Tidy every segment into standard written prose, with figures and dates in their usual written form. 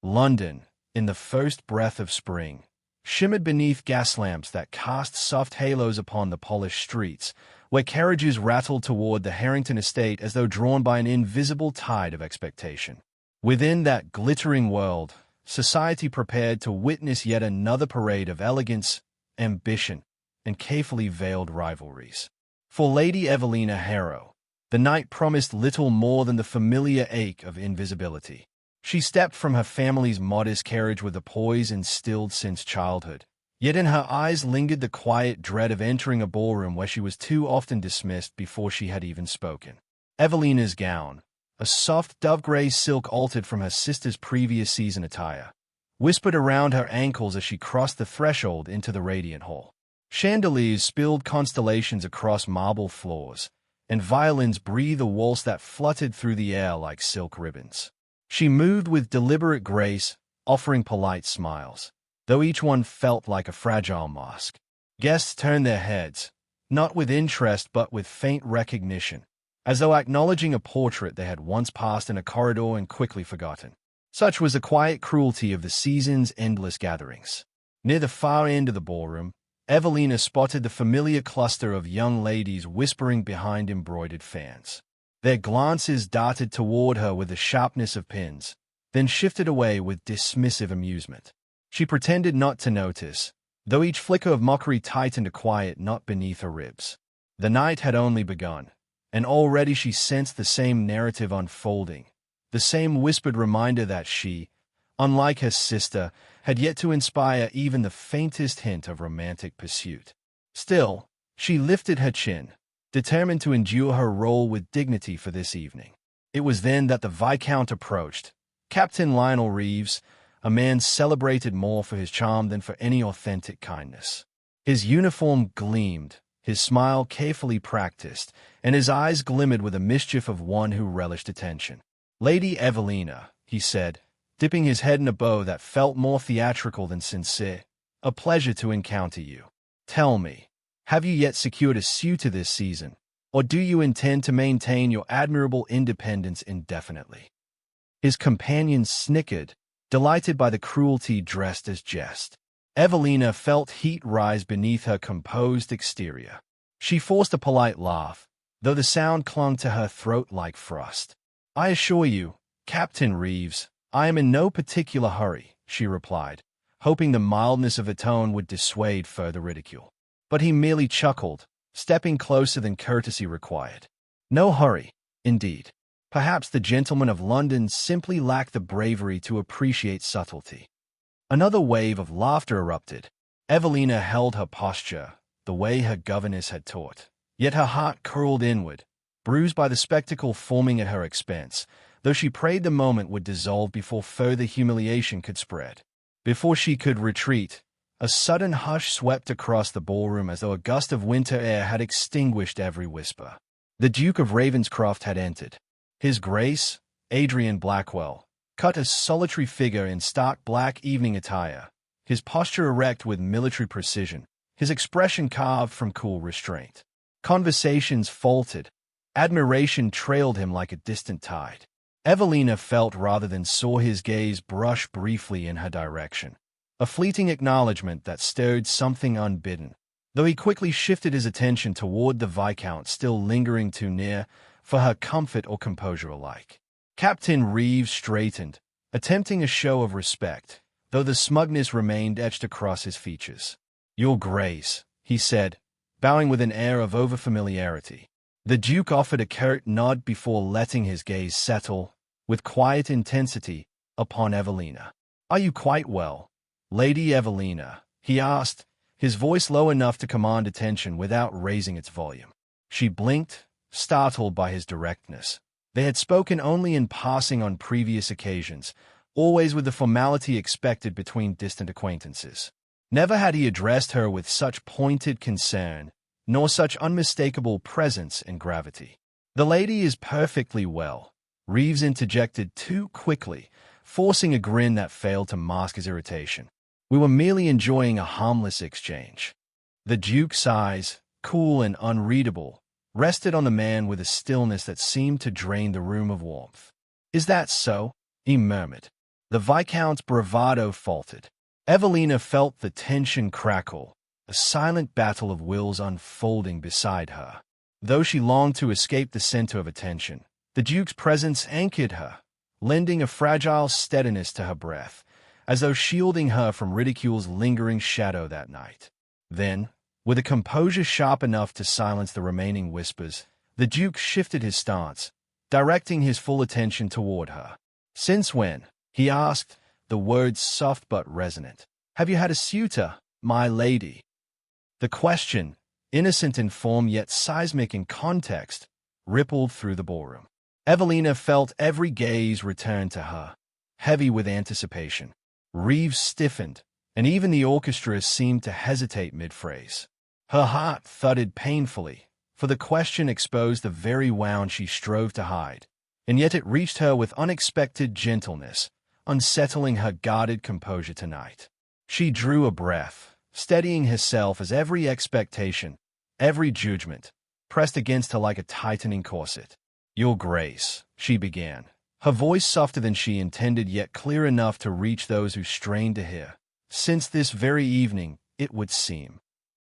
London, in the first breath of spring, shimmered beneath gas lamps that cast soft halos upon the polished streets, where carriages rattled toward the Harrington estate as though drawn by an invisible tide of expectation. Within that glittering world, society prepared to witness yet another parade of elegance, ambition, and carefully veiled rivalries. For Lady Evelina Harrow, the night promised little more than the familiar ache of invisibility. She stepped from her family's modest carriage with a poise instilled since childhood, yet in her eyes lingered the quiet dread of entering a ballroom where she was too often dismissed before she had even spoken. Evelina's gown, a soft dove-gray silk altered from her sister's previous season attire, whispered around her ankles as she crossed the threshold into the radiant hall. Chandeliers spilled constellations across marble floors, and violins breathed a waltz that fluttered through the air like silk ribbons. She moved with deliberate grace, offering polite smiles, though each one felt like a fragile mask. Guests turned their heads, not with interest but with faint recognition, as though acknowledging a portrait they had once passed in a corridor and quickly forgotten. Such was the quiet cruelty of the season's endless gatherings. Near the far end of the ballroom, Evelina spotted the familiar cluster of young ladies whispering behind embroidered fans. Their glances darted toward her with the sharpness of pins, then shifted away with dismissive amusement. She pretended not to notice, though each flicker of mockery tightened a quiet knot beneath her ribs. The night had only begun, and already she sensed the same narrative unfolding, the same whispered reminder that she, unlike her sister, had yet to inspire even the faintest hint of romantic pursuit. Still, she lifted her chin, determined to endure her role with dignity for this evening. It was then that the Viscount approached, Captain Lionel Reeves, a man celebrated more for his charm than for any authentic kindness. His uniform gleamed, his smile carefully practiced, and his eyes glimmered with the mischief of one who relished attention. "Lady Evelina," he said, dipping his head in a bow that felt more theatrical than sincere, "a pleasure to encounter you. Tell me, have you yet secured a suitor this season, or do you intend to maintain your admirable independence indefinitely?" His companion snickered, delighted by the cruelty dressed as jest. Evelina felt heat rise beneath her composed exterior. She forced a polite laugh, though the sound clung to her throat like frost. "I assure you, Captain Reeves, I am in no particular hurry," she replied, hoping the mildness of her tone would dissuade further ridicule. But he merely chuckled, stepping closer than courtesy required. "No hurry, indeed. Perhaps the gentlemen of London simply lack the bravery to appreciate subtlety." Another wave of laughter erupted. Evelina held her posture, the way her governess had taught, yet her heart curled inward, bruised by the spectacle forming at her expense, though she prayed the moment would dissolve before further humiliation could spread. Before she could retreat, a sudden hush swept across the ballroom as though a gust of winter air had extinguished every whisper. The Duke of Ravenscroft had entered. His Grace, Adrian Blackwell, cut a solitary figure in stark black evening attire, his posture erect with military precision, his expression carved from cool restraint. Conversations faltered. Admiration trailed him like a distant tide. Evelina felt rather than saw his gaze brush briefly in her direction, a fleeting acknowledgment that stirred something unbidden, though he quickly shifted his attention toward the Viscount still lingering too near for her comfort or composure alike. Captain Reeves straightened, attempting a show of respect, though the smugness remained etched across his features. "Your Grace," he said, bowing with an air of overfamiliarity. The Duke offered a curt nod before letting his gaze settle, with quiet intensity, upon Evelina. "Are you quite well, Lady Evelina?" he asked, his voice low enough to command attention without raising its volume. She blinked, startled by his directness. They had spoken only in passing on previous occasions, always with the formality expected between distant acquaintances. Never had he addressed her with such pointed concern, nor such unmistakable presence and gravity. "The lady is perfectly well," Reeves interjected too quickly, forcing a grin that failed to mask his irritation. "We were merely enjoying a harmless exchange." The Duke's eyes, cool and unreadable, rested on the man with a stillness that seemed to drain the room of warmth. "Is that so?" he murmured. The Viscount's bravado faltered. Evelina felt the tension crackle, a silent battle of wills unfolding beside her. Though she longed to escape the center of attention, the Duke's presence anchored her, lending a fragile steadiness to her breath, as though shielding her from ridicule's lingering shadow that night. Then, with a composure sharp enough to silence the remaining whispers, the Duke shifted his stance, directing his full attention toward her. "Since when?" he asked, the words soft but resonant. "Have you had a suitor, my lady?" The question, innocent in form yet seismic in context, rippled through the ballroom. Evelina felt every gaze return to her, heavy with anticipation. Reeves stiffened, and even the orchestra seemed to hesitate mid-phrase. Her heart thudded painfully, for the question exposed the very wound she strove to hide, and yet it reached her with unexpected gentleness, unsettling her guarded composure tonight. She drew a breath, steadying herself as every expectation, every judgment, pressed against her like a tightening corset. "Your Grace," she began, her voice softer than she intended yet clear enough to reach those who strained to hear. "Since this very evening, it would seem."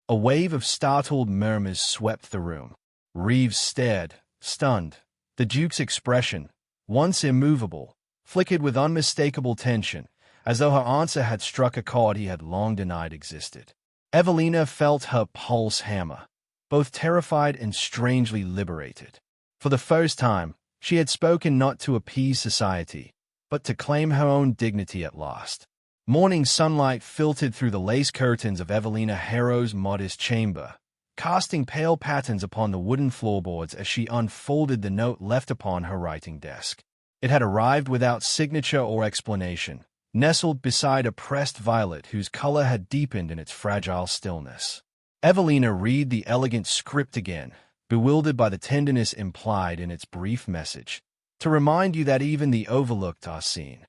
A wave of startled murmurs swept the room. Reeves stared, stunned. The Duke's expression, once immovable, flickered with unmistakable tension, as though her answer had struck a chord he had long denied existed. Evelina felt her pulse hammer, both terrified and strangely liberated. For the first time, she had spoken not to appease society, but to claim her own dignity at last. Morning sunlight filtered through the lace curtains of Evelina Harrow's modest chamber, casting pale patterns upon the wooden floorboards as she unfolded the note left upon her writing desk. It had arrived without signature or explanation, nestled beside a pressed violet whose color had deepened in its fragile stillness. Evelina read the elegant script again, bewildered by the tenderness implied in its brief message. "To remind you that even the overlooked are seen."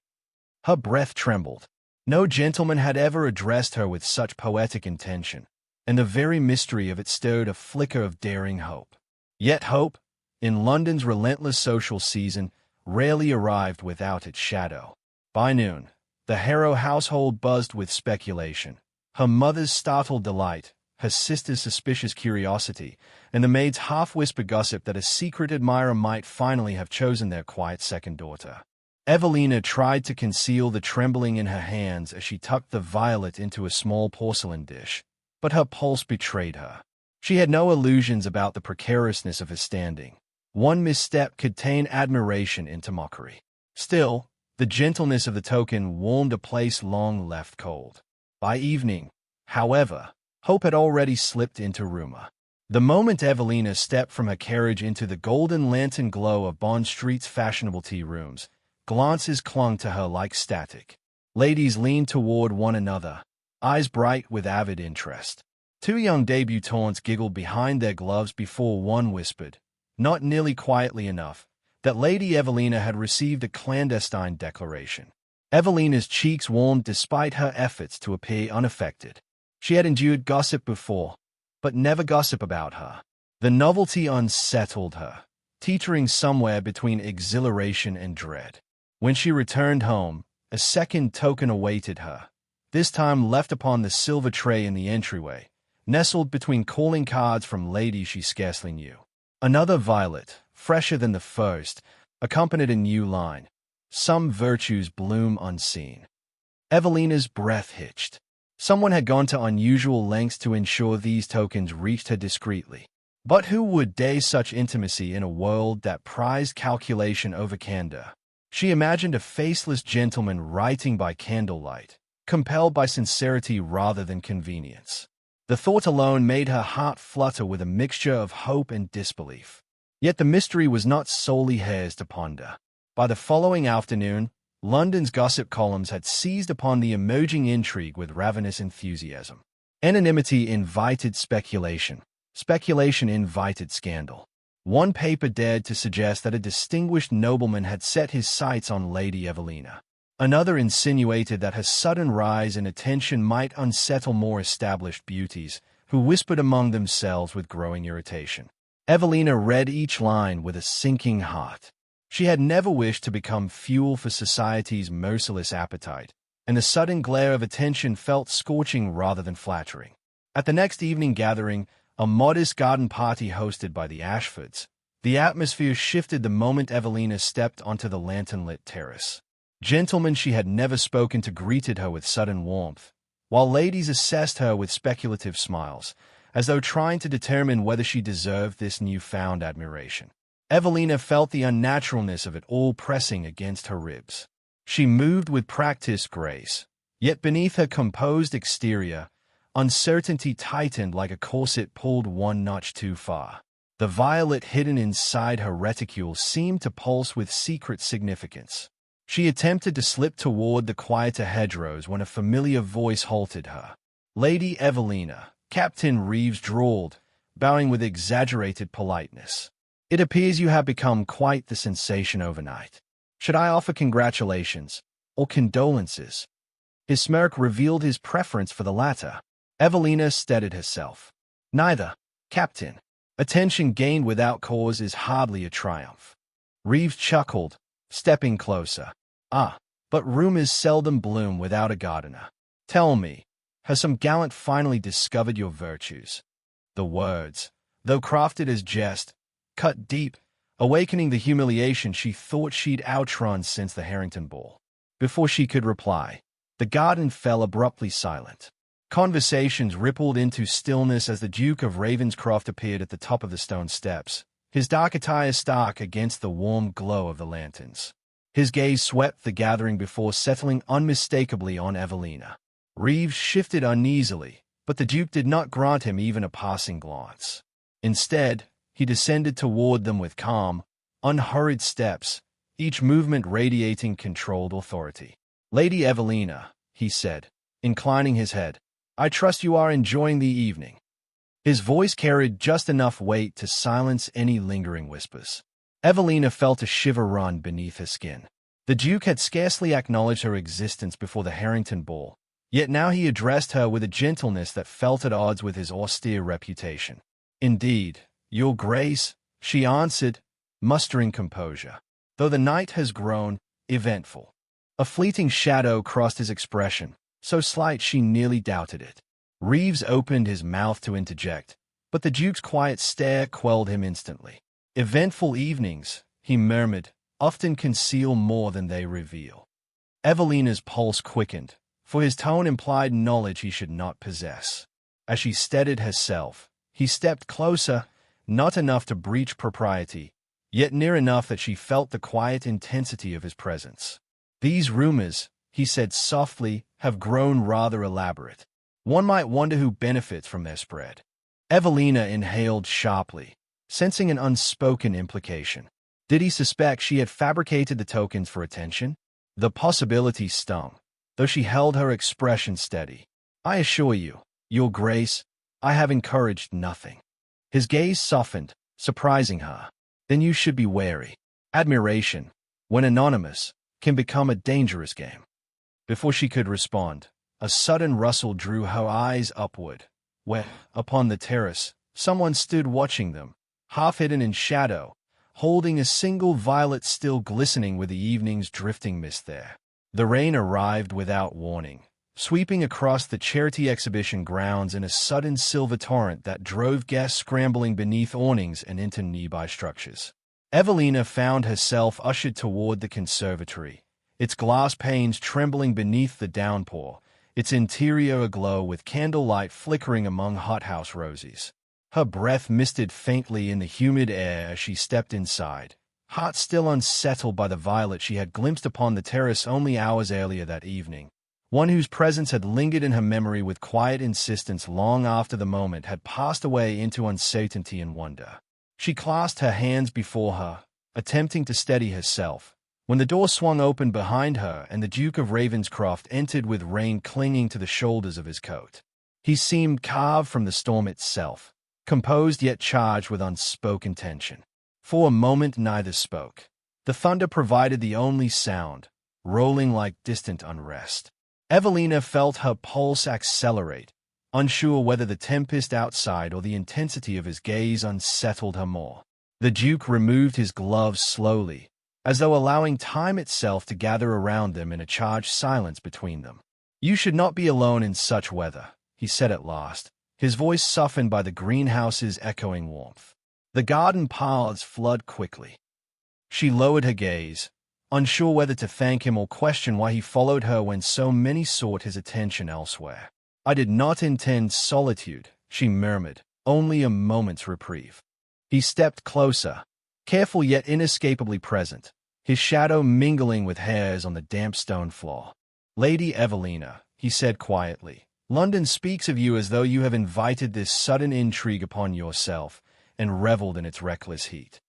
Her breath trembled. No gentleman had ever addressed her with such poetic intention, and the very mystery of it stirred a flicker of daring hope. Yet hope, in London's relentless social season, rarely arrived without its shadow. By noon, the Harrow household buzzed with speculation. Her mother's startled delight, her sister's suspicious curiosity, and the maid's half-whispered gossip that a secret admirer might finally have chosen their quiet second daughter. Evelina tried to conceal the trembling in her hands as she tucked the violet into a small porcelain dish, but her pulse betrayed her. She had no illusions about the precariousness of her standing. One misstep could turn admiration into mockery. Still, the gentleness of the token warmed a place long left cold. By evening, however, hope had already slipped into rumor. The moment Evelina stepped from her carriage into the golden lantern glow of Bond Street's fashionable tea rooms, glances clung to her like static. Ladies leaned toward one another, eyes bright with avid interest. Two young debutantes giggled behind their gloves before one whispered, not nearly quietly enough, that Lady Evelina had received a clandestine declaration. Evelina's cheeks warmed despite her efforts to appear unaffected. She had endured gossip before, but never gossip about her. The novelty unsettled her, teetering somewhere between exhilaration and dread. When she returned home, a second token awaited her, this time left upon the silver tray in the entryway, nestled between calling cards from ladies she scarcely knew. Another violet, fresher than the first, accompanied a new line, "Some virtues bloom unseen." Evelina's breath hitched. Someone had gone to unusual lengths to ensure these tokens reached her discreetly. But who would dare such intimacy in a world that prized calculation over candor? She imagined a faceless gentleman writing by candlelight, compelled by sincerity rather than convenience. The thought alone made her heart flutter with a mixture of hope and disbelief. Yet the mystery was not solely hers to ponder. By the following afternoon, London's gossip columns had seized upon the emerging intrigue with ravenous enthusiasm. Anonymity invited speculation. Speculation invited scandal. One paper dared to suggest that a distinguished nobleman had set his sights on Lady Evelina. Another insinuated that her sudden rise in attention might unsettle more established beauties, who whispered among themselves with growing irritation. Evelina read each line with a sinking heart. She had never wished to become fuel for society's merciless appetite, and the sudden glare of attention felt scorching rather than flattering. At the next evening gathering, a modest garden party hosted by the Ashfords, the atmosphere shifted the moment Evelina stepped onto the lantern-lit terrace. Gentlemen she had never spoken to greeted her with sudden warmth, while ladies assessed her with speculative smiles, as though trying to determine whether she deserved this newfound admiration. Evelina felt the unnaturalness of it all pressing against her ribs. She moved with practiced grace, yet beneath her composed exterior, uncertainty tightened like a corset pulled one notch too far. The violet hidden inside her reticule seemed to pulse with secret significance. She attempted to slip toward the quieter hedgerows when a familiar voice halted her. "Lady Evelina," Captain Reeves drawled, bowing with exaggerated politeness. "It appears you have become quite the sensation overnight. Should I offer congratulations or condolences?" His smirk revealed his preference for the latter. Evelina steadied herself. "Neither, Captain. Attention gained without cause is hardly a triumph." Reeves chuckled, stepping closer. But rumors seldom bloom without a gardener. Tell me, has some gallant finally discovered your virtues?" The words, though crafted as jest, cut deep, awakening the humiliation she thought she'd outrun since the Harrington ball. Before she could reply, the garden fell abruptly silent. Conversations rippled into stillness as the Duke of Ravenscroft appeared at the top of the stone steps, his dark attire stark against the warm glow of the lanterns. His gaze swept the gathering before settling unmistakably on Evelina. Reeves shifted uneasily, but the Duke did not grant him even a passing glance. Instead, he descended toward them with calm, unhurried steps, each movement radiating controlled authority. "Lady Evelina," he said, inclining his head, "I trust you are enjoying the evening." His voice carried just enough weight to silence any lingering whispers. Evelina felt a shiver run beneath her skin. The Duke had scarcely acknowledged her existence before the Harrington ball, yet now he addressed her with a gentleness that felt at odds with his austere reputation. "Indeed, Your Grace," she answered, mustering composure, "though the night has grown eventful." A fleeting shadow crossed his expression, so slight she nearly doubted it. Reeves opened his mouth to interject, but the Duke's quiet stare quelled him instantly. "Eventful evenings," he murmured, "often conceal more than they reveal." Evelina's pulse quickened, for his tone implied knowledge he should not possess. As she steadied herself, he stepped closer, not enough to breach propriety, yet near enough that she felt the quiet intensity of his presence. "These rumors," he said softly, "have grown rather elaborate. One might wonder who benefits from their spread." Evelina inhaled sharply, sensing an unspoken implication. Did he suspect she had fabricated the tokens for attention? The possibility stung, though she held her expression steady. "I assure you, Your Grace, I have encouraged nothing." His gaze softened, surprising her. "Then you should be wary. Admiration, when anonymous, can become a dangerous game." Before she could respond, a sudden rustle drew her eyes upward, where, upon the terrace, someone stood watching them, half hidden in shadow, holding a single violet still glistening with the evening's drifting mist there. The rain arrived without warning, sweeping across the charity exhibition grounds in a sudden silver torrent that drove guests scrambling beneath awnings and into nearby structures. Evelina found herself ushered toward the conservatory, its glass panes trembling beneath the downpour, its interior aglow with candlelight flickering among hothouse roses. Her breath misted faintly in the humid air as she stepped inside, heart still unsettled by the violet she had glimpsed upon the terrace only hours earlier that evening, one whose presence had lingered in her memory with quiet insistence long after the moment had passed away into uncertainty and wonder. She clasped her hands before her, attempting to steady herself, when the door swung open behind her and the Duke of Ravenscroft entered with rain clinging to the shoulders of his coat. He seemed carved from the storm itself, composed yet charged with unspoken tension. For a moment neither spoke. The thunder provided the only sound, rolling like distant unrest. Evelina felt her pulse accelerate, unsure whether the tempest outside or the intensity of his gaze unsettled her more. The Duke removed his gloves slowly, as though allowing time itself to gather around them in a charged silence between them. "You should not be alone in such weather," he said at last, his voice softened by the greenhouse's echoing warmth. "The garden paths flood quickly." She lowered her gaze, unsure whether to thank him or question why he followed her when so many sought his attention elsewhere. "I did not intend solitude," she murmured, "only a moment's reprieve." He stepped closer, careful yet inescapably present, his shadow mingling with hers on the damp stone floor. "Lady Evelina," he said quietly, "London speaks of you as though you have invited this sudden intrigue upon yourself and reveled in its reckless heat."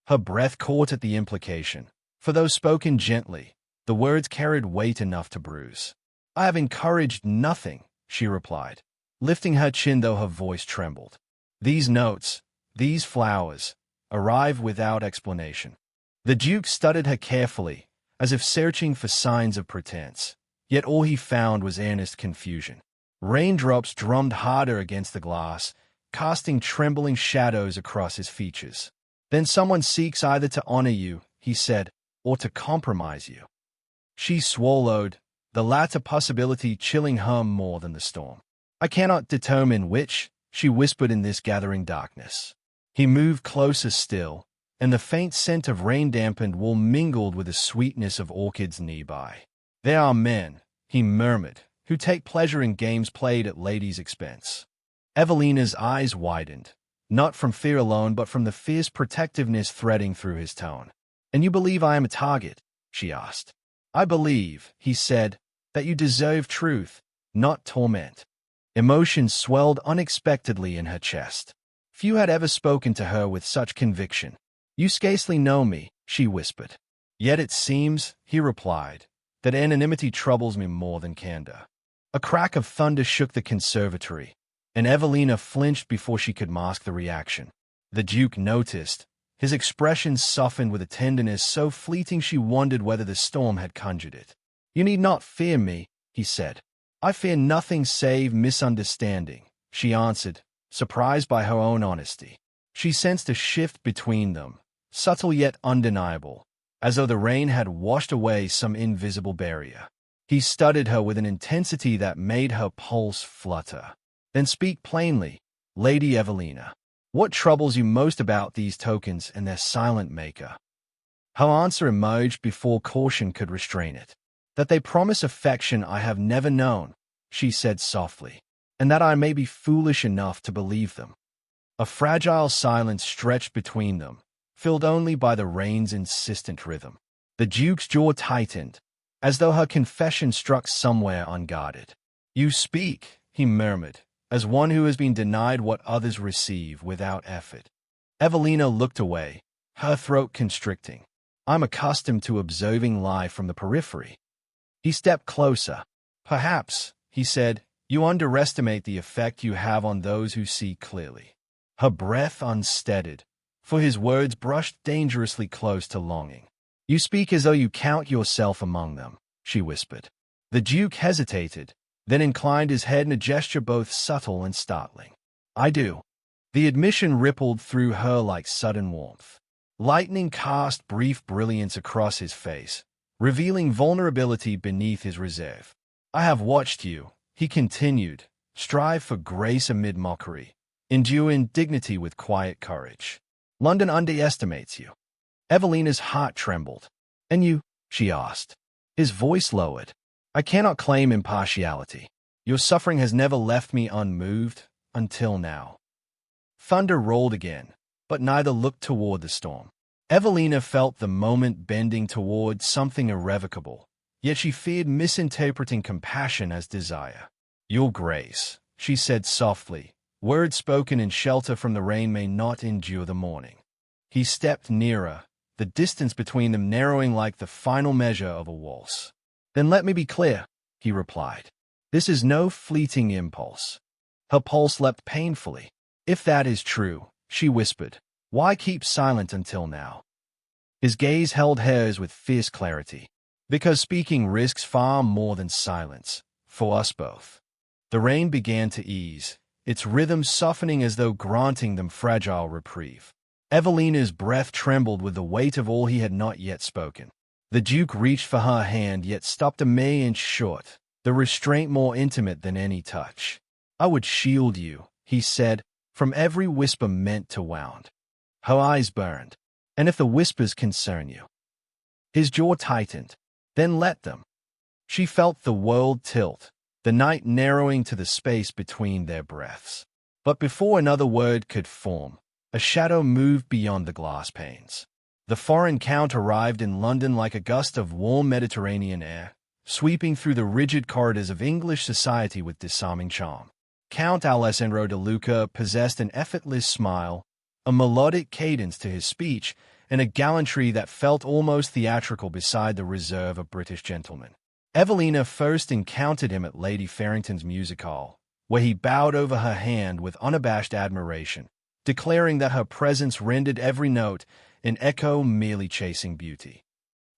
Her breath caught at the implication, for though spoken gently, the words carried weight enough to bruise. "I have encouraged nothing," she replied, lifting her chin though her voice trembled. "These notes, these flowers, arrive without explanation." The Duke studied her carefully, as if searching for signs of pretense, yet all he found was earnest confusion. Raindrops drummed harder against the glass, casting trembling shadows across his features. "Then someone seeks either to honor you," he said, "or to compromise you." She swallowed, the latter possibility chilling her more than the storm. "I cannot determine which," she whispered in this gathering darkness. He moved closer still, and the faint scent of rain-dampened wool mingled with the sweetness of orchids nearby. "There are men," he murmured, "who take pleasure in games played at ladies' expense." Evelina's eyes widened, not from fear alone but from the fierce protectiveness threading through his tone. "And you believe I am a target?" she asked. "I believe," he said, "that you deserve truth, not torment." Emotion swelled unexpectedly in her chest. Few had ever spoken to her with such conviction. "You scarcely know me," she whispered. "Yet it seems," he replied, "that anonymity troubles me more than candor." A crack of thunder shook the conservatory, and Evelina flinched before she could mask the reaction. The Duke noticed, his expression softened with a tenderness so fleeting she wondered whether the storm had conjured it. "You need not fear me," he said. "I fear nothing save misunderstanding," she answered, surprised by her own honesty. She sensed a shift between them, subtle yet undeniable, as though the rain had washed away some invisible barrier. He studied her with an intensity that made her pulse flutter. "Then speak plainly, Lady Evelina. What troubles you most about these tokens and their silent maker?" Her answer emerged before caution could restrain it. "That they promise affection I have never known," she said softly, "and that I may be foolish enough to believe them." A fragile silence stretched between them, filled only by the rain's insistent rhythm. The Duke's jaw tightened, as though her confession struck somewhere unguarded. "You speak," he murmured, "as one who has been denied what others receive without effort." Evelina looked away, her throat constricting. "I'm accustomed to observing life from the periphery." He stepped closer. "Perhaps," he said, "you underestimate the effect you have on those who see clearly." Her breath unsteadied, for his words brushed dangerously close to longing. "You speak as though you count yourself among them," she whispered. The Duke hesitated, then inclined his head in a gesture both subtle and startling. "I do." The admission rippled through her like sudden warmth. Lightning cast brief brilliance across his face, revealing vulnerability beneath his reserve. "I have watched you," he continued, "strive for grace amid mockery, endure indignity with quiet courage. London underestimates you." Evelina's heart trembled. "And you?" she asked. His voice lowered. "I cannot claim impartiality. Your suffering has never left me unmoved, until now." Thunder rolled again, but neither looked toward the storm. Evelina felt the moment bending toward something irrevocable, yet she feared misinterpreting compassion as desire. "Your Grace," she said softly, "words spoken in shelter from the rain may not endure the morning." He stepped nearer, the distance between them narrowing like the final measure of a waltz. "Then let me be clear," he replied. "This is no fleeting impulse." Her pulse leapt painfully. "If that is true," she whispered, "why keep silent until now?" His gaze held hers with fierce clarity. "Because speaking risks far more than silence, for us both." The rain began to ease, its rhythm softening as though granting them fragile reprieve. Evelina's breath trembled with the weight of all he had not yet spoken. The Duke reached for her hand, yet stopped a mere inch short, the restraint more intimate than any touch. "I would shield you," he said, from every whisper meant to wound. Her eyes burned. "And if the whispers concern you?" His jaw tightened. "Then let them." She felt the world tilt, the night narrowing to the space between their breaths. But before another word could form, a shadow moved beyond the glass panes. The foreign count arrived in London like a gust of warm Mediterranean air, sweeping through the rigid corridors of English society with disarming charm. Count Alessandro de Luca possessed an effortless smile, a melodic cadence to his speech, and a gallantry that felt almost theatrical beside the reserve of British gentlemen. Evelina first encountered him at Lady Farrington's music hall, where he bowed over her hand with unabashed admiration, declaring that her presence rendered every note an echo merely chasing beauty.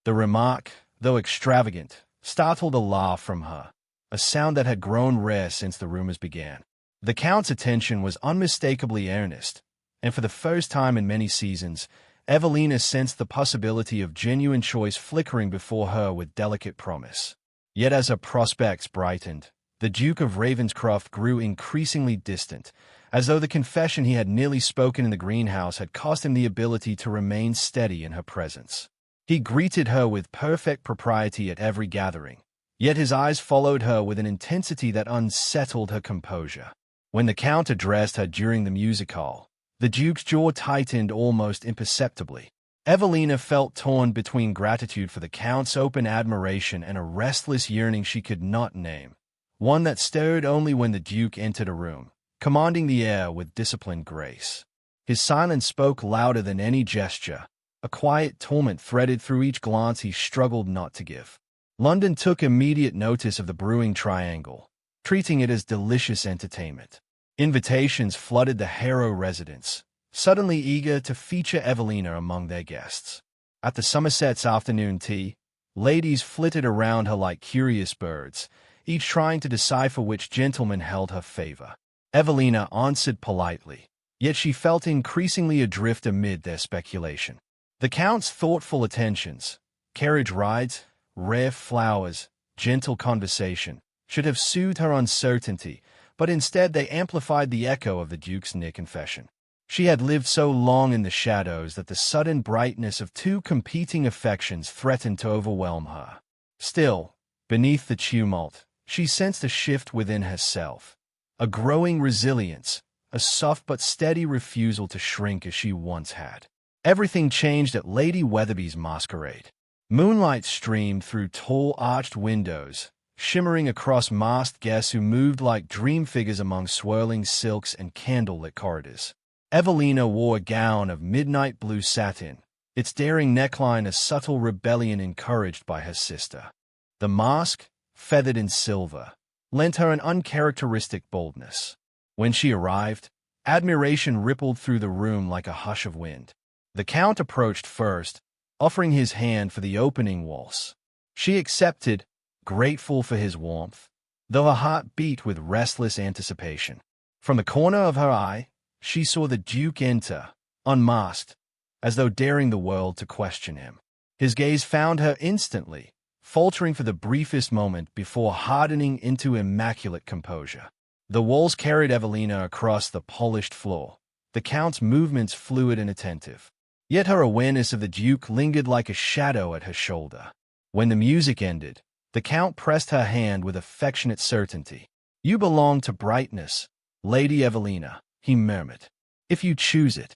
The remark, though extravagant, startled a laugh from her, a sound that had grown rare since the rumors began. The Count's attention was unmistakably earnest, and for the first time in many seasons, Evelina sensed the possibility of genuine choice flickering before her with delicate promise. Yet as her prospects brightened, the Duke of Ravenscroft grew increasingly distant, as though the confession he had nearly spoken in the greenhouse had cost him the ability to remain steady in her presence. He greeted her with perfect propriety at every gathering, yet his eyes followed her with an intensity that unsettled her composure. When the Count addressed her during the music hall, the Duke's jaw tightened almost imperceptibly. Evelina felt torn between gratitude for the Count's open admiration and a restless yearning she could not name, one that stirred only when the Duke entered a room, commanding the air with disciplined grace. His silence spoke louder than any gesture, a quiet torment threaded through each glance he struggled not to give. London took immediate notice of the brewing triangle, treating it as delicious entertainment. Invitations flooded the Harrow residence, suddenly eager to feature Evelina among their guests. At the Somerset's afternoon tea, ladies flitted around her like curious birds, each trying to decipher which gentleman held her favor. Evelina answered politely, yet she felt increasingly adrift amid their speculation. The Count's thoughtful attentions, carriage rides, rare flowers, gentle conversation, should have soothed her uncertainty, but instead they amplified the echo of the Duke's near confession. She had lived so long in the shadows that the sudden brightness of two competing affections threatened to overwhelm her. Still, beneath the tumult, she sensed a shift within herself, a growing resilience, a soft but steady refusal to shrink as she once had. Everything changed at Lady Weatherby's masquerade. Moonlight streamed through tall arched windows, shimmering across masked guests who moved like dream figures among swirling silks and candlelit corridors. Evelina wore a gown of midnight blue satin, its daring neckline a subtle rebellion encouraged by her sister. The mask, feathered in silver, lent her an uncharacteristic boldness. When she arrived, admiration rippled through the room like a hush of wind. The Count approached first, offering his hand for the opening waltz. She accepted, grateful for his warmth, though her heart beat with restless anticipation. From the corner of her eye, she saw the Duke enter, unmasked, as though daring the world to question him. His gaze found her instantly, faltering for the briefest moment before hardening into immaculate composure. The waltz carried Evelina across the polished floor, the Count's movements fluid and attentive. Yet her awareness of the Duke lingered like a shadow at her shoulder. When the music ended, the Count pressed her hand with affectionate certainty. "You belong to brightness, Lady Evelina," he murmured, "if you choose it."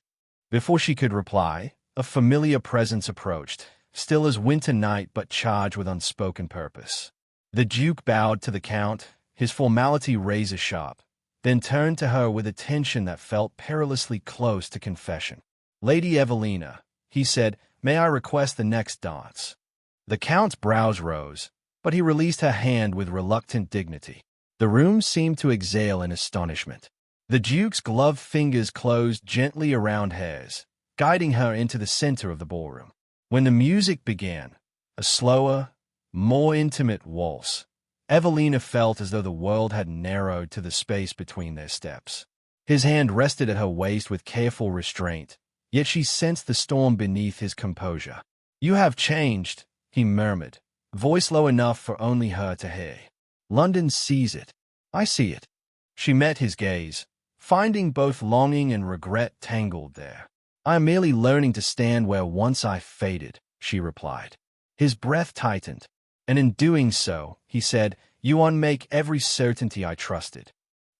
Before she could reply, a familiar presence approached, still as winter night but charged with unspoken purpose. The Duke bowed to the Count, his formality razor-sharp, then turned to her with a tension that felt perilously close to confession. "Lady Evelina," he said, "may I request the next dance?" The Count's brows rose, but he released her hand with reluctant dignity. The room seemed to exhale in astonishment. The Duke's gloved fingers closed gently around hers, guiding her into the center of the ballroom. When the music began, a slower, more intimate waltz, Evelina felt as though the world had narrowed to the space between their steps. His hand rested at her waist with careful restraint, yet she sensed the storm beneath his composure. "You have changed," he murmured, voice low enough for only her to hear. "London sees it. I see it." She met his gaze, finding both longing and regret tangled there. "I am merely learning to stand where once I faded," she replied. His breath tightened, and in doing so, he said, "You unmake every certainty I trusted."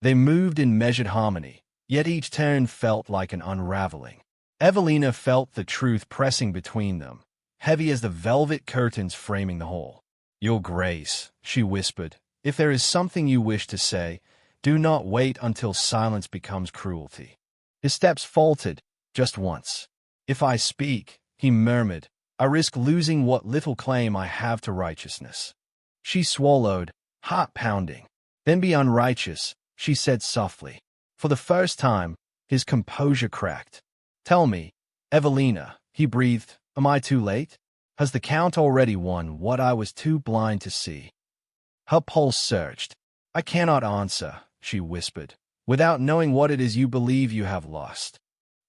They moved in measured harmony, yet each turn felt like an unraveling. Evelina felt the truth pressing between them, heavy as the velvet curtains framing the hall. "Your Grace," she whispered, "if there is something you wish to say, do not wait until silence becomes cruelty." His steps faltered, just once. "If I speak," he murmured, "I risk losing what little claim I have to righteousness." She swallowed, heart pounding. "Then be unrighteous," she said softly. For the first time, his composure cracked. "Tell me, Evelina," he breathed, "am I too late? Has the Count already won what I was too blind to see?" Her pulse surged. "I cannot answer," she whispered, "without knowing what it is you believe you have lost."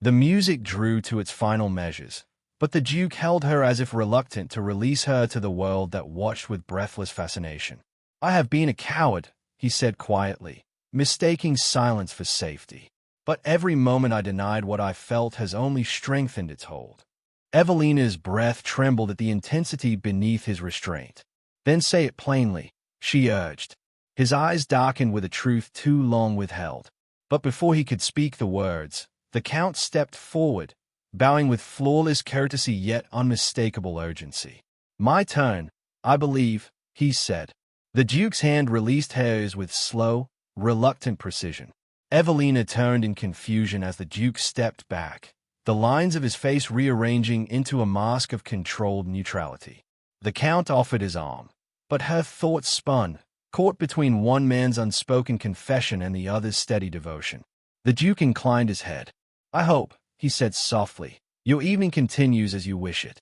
The music drew to its final measures, but the Duke held her as if reluctant to release her to the world that watched with breathless fascination. "I have been a coward," he said quietly, mistaking silence for safety. "But every moment I denied what I felt has only strengthened its hold." Evelina's breath trembled at the intensity beneath his restraint. "Then say it plainly," she urged. His eyes darkened with a truth too long withheld. But before he could speak the words, the Count stepped forward, bowing with flawless courtesy yet unmistakable urgency. "My turn, I believe," he said. The Duke's hand released hers with slow, reluctant precision. Evelina turned in confusion as the Duke stepped back, the lines of his face rearranging into a mask of controlled neutrality. The Count offered his arm, but her thoughts spun, caught between one man's unspoken confession and the other's steady devotion. The Duke inclined his head. "I hope," he said softly, "your evening continues as you wish it."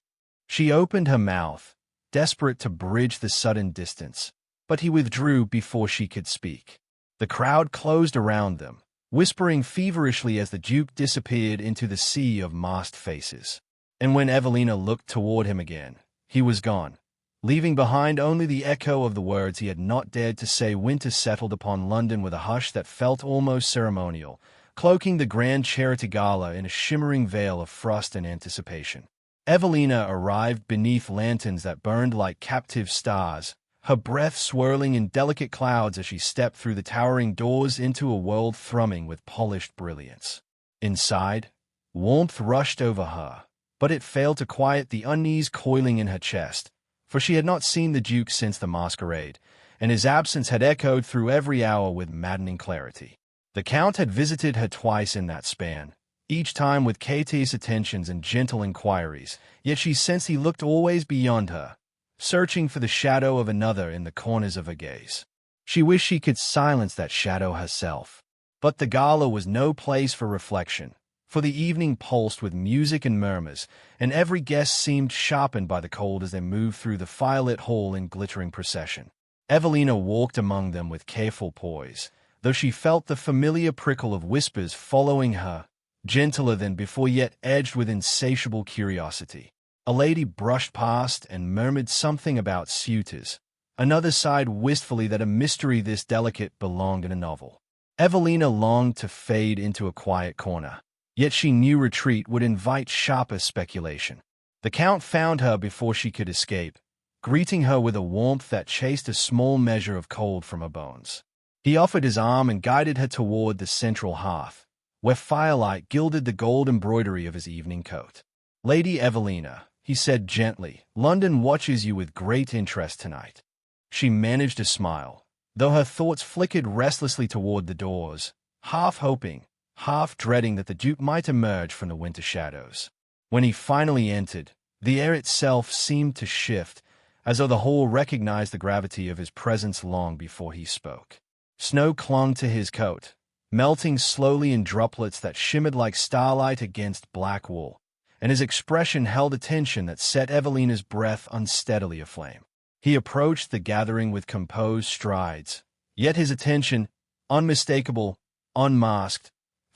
She opened her mouth, desperate to bridge the sudden distance, but he withdrew before she could speak. The crowd closed around them, whispering feverishly as the Duke disappeared into the sea of masked faces. And when Evelina looked toward him again, he was gone, leaving behind only the echo of the words he had not dared to say. Winter settled upon London with a hush that felt almost ceremonial, cloaking the grand charity gala in a shimmering veil of frost and anticipation. Evelina arrived beneath lanterns that burned like captive stars, her breath swirling in delicate clouds as she stepped through the towering doors into a world thrumming with polished brilliance. Inside, warmth rushed over her, but it failed to quiet the unease coiling in her chest, for she had not seen the Duke since the masquerade, and his absence had echoed through every hour with maddening clarity. The Count had visited her twice in that span, each time with courteous attentions and gentle inquiries, yet she sensed he looked always beyond her, searching for the shadow of another in the corners of her gaze. She wished she could silence that shadow herself. But the gala was no place for reflection, for the evening pulsed with music and murmurs, and every guest seemed sharpened by the cold as they moved through the firelit hall in glittering procession. Evelina walked among them with careful poise, though she felt the familiar prickle of whispers following her, gentler than before yet edged with insatiable curiosity. A lady brushed past and murmured something about suitors. Another sighed wistfully that a mystery this delicate belonged in a novel. Evelina longed to fade into a quiet corner, yet she knew retreat would invite sharper speculation. The Count found her before she could escape, greeting her with a warmth that chased a small measure of cold from her bones. He offered his arm and guided her toward the central hearth, where firelight gilded the gold embroidery of his evening coat. "Lady Evelina," he said gently, "London watches you with great interest tonight." She managed a smile, though her thoughts flickered restlessly toward the doors, half hoping, half dreading that the Duke might emerge from the winter shadows. When he finally entered, the air itself seemed to shift, as though the hall recognized the gravity of his presence long before he spoke. Snow clung to his coat, melting slowly in droplets that shimmered like starlight against black wool, and his expression held a tension that set Evelina's breath unsteadily aflame. He approached the gathering with composed strides, yet his attention, unmistakable, unmasked,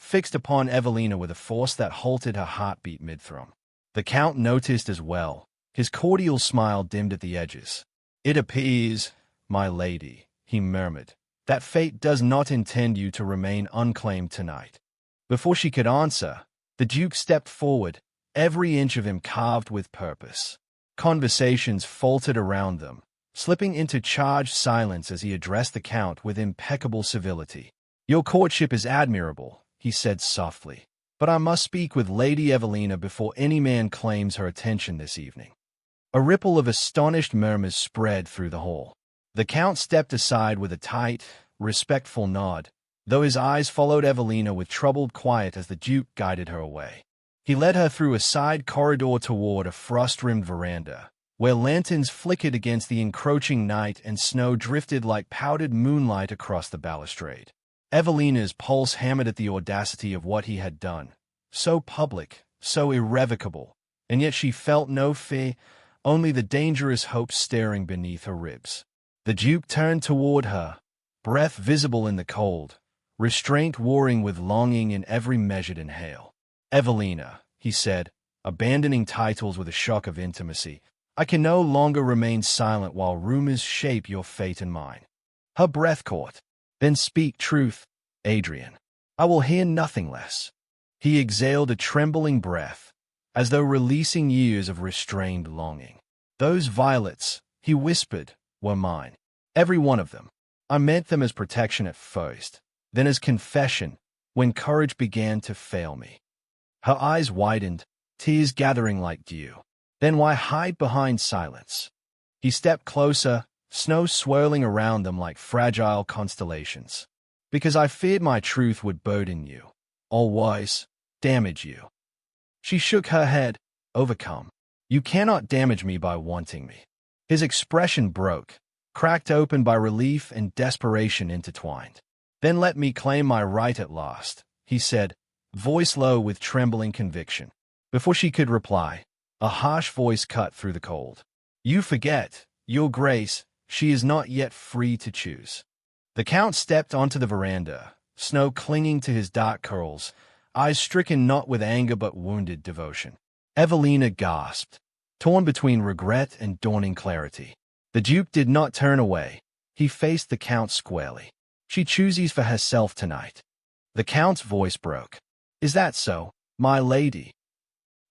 fixed upon Evelina with a force that halted her heartbeat mid-thrum. The Count noticed as well. His cordial smile dimmed at the edges. "It appears, my lady," he murmured, "that fate does not intend you to remain unclaimed tonight." Before she could answer, the Duke stepped forward, every inch of him carved with purpose. Conversations faltered around them, slipping into charged silence as he addressed the Count with impeccable civility. "Your courtship is admirable," he said softly, "but I must speak with Lady Evelina before any man claims her attention this evening." A ripple of astonished murmurs spread through the hall. The Count stepped aside with a tight, respectful nod, though his eyes followed Evelina with troubled quiet as the Duke guided her away. He led her through a side corridor toward a frost-rimmed veranda, where lanterns flickered against the encroaching night and snow drifted like powdered moonlight across the balustrade. Evelina's pulse hammered at the audacity of what he had done. So public, so irrevocable, and yet she felt no fear, only the dangerous hope staring beneath her ribs. The Duke turned toward her, breath visible in the cold, restraint warring with longing in every measured inhale. "Evelina," he said, abandoning titles with a shock of intimacy, "I can no longer remain silent while rumors shape your fate and mine." Her breath caught. "Then speak truth, Adrian. I will hear nothing less." He exhaled a trembling breath, as though releasing years of restrained longing. "Those violets," he whispered, "were mine. Every one of them. I meant them as protection at first, then as confession, when courage began to fail me." Her eyes widened, tears gathering like dew. "Then why hide behind silence?" He stepped closer, snow swirling around them like fragile constellations. "Because I feared my truth would burden you, always damage you." She shook her head, overcome. "You cannot damage me by wanting me." His expression broke, cracked open by relief and desperation intertwined. "Then let me claim my right at last," he said, voice low with trembling conviction. Before she could reply, a harsh voice cut through the cold. "You forget, Your Grace, she is not yet free to choose." The Count stepped onto the veranda, snow clinging to his dark curls, eyes stricken not with anger but wounded devotion. Evelina gasped, torn between regret and dawning clarity. The Duke did not turn away. He faced the Count squarely. "She chooses for herself tonight." The Count's voice broke. "Is that so, my lady?"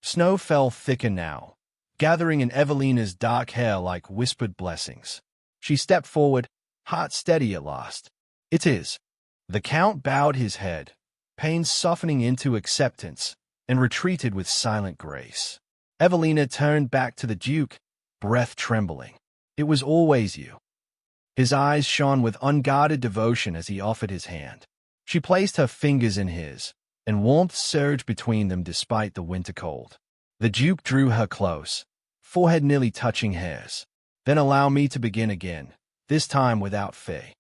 Snow fell thicker now, gathering in Evelina's dark hair like whispered blessings. She stepped forward, heart steady at last. "It is." The Count bowed his head, pain softening into acceptance, and retreated with silent grace. Evelina turned back to the Duke, breath trembling. "It was always you." His eyes shone with unguarded devotion as he offered his hand. She placed her fingers in his, and warmth surged between them despite the winter cold. The Duke drew her close, forehead nearly touching hers. "Then allow me to begin again, this time without fear."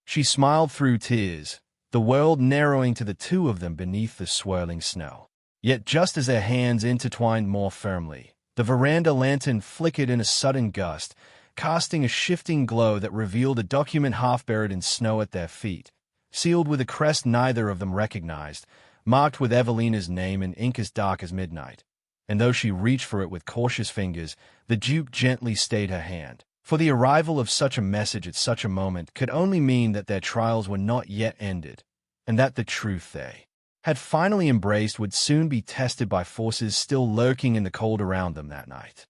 She smiled through tears, the world narrowing to the two of them beneath the swirling snow. Yet just as their hands intertwined more firmly, the veranda lantern flickered in a sudden gust, casting a shifting glow that revealed a document half buried in snow at their feet, sealed with a crest neither of them recognized, marked with Evelina's name in ink as dark as midnight. And though she reached for it with cautious fingers, the Duke gently stayed her hand. For the arrival of such a message at such a moment could only mean that their trials were not yet ended, and that the truth they had finally embraced would soon be tested by forces still lurking in the cold around them that night.